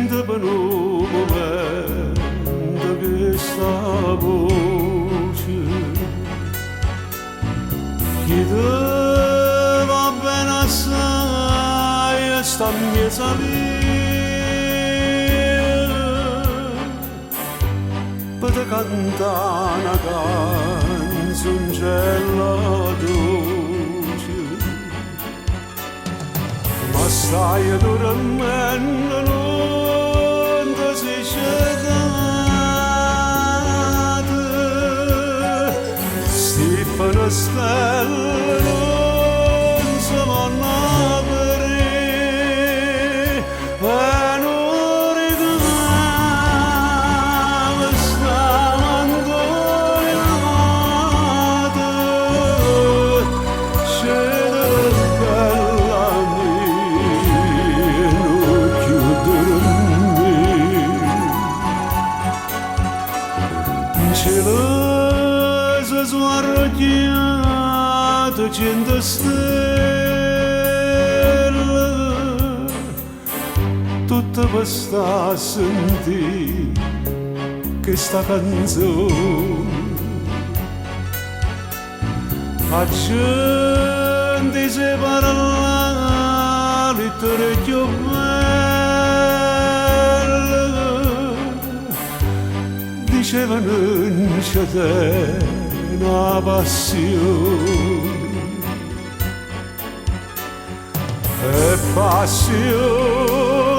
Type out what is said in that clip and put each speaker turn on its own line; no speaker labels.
sente per un momento questa voce che te va bene assai e sta in mezzo a via per te cantare una canzoncella dolce ma stai dormendo non ti sei cecata Stefano stelle non si vanno a vedere e non ricordavo stando amata c'è del bella mia non chiudermi ce l'ho sguardato cento stelle tutta questa a sentire questa canzone accende se parlare l'orecchio bello diceva non c'è te una passione e passione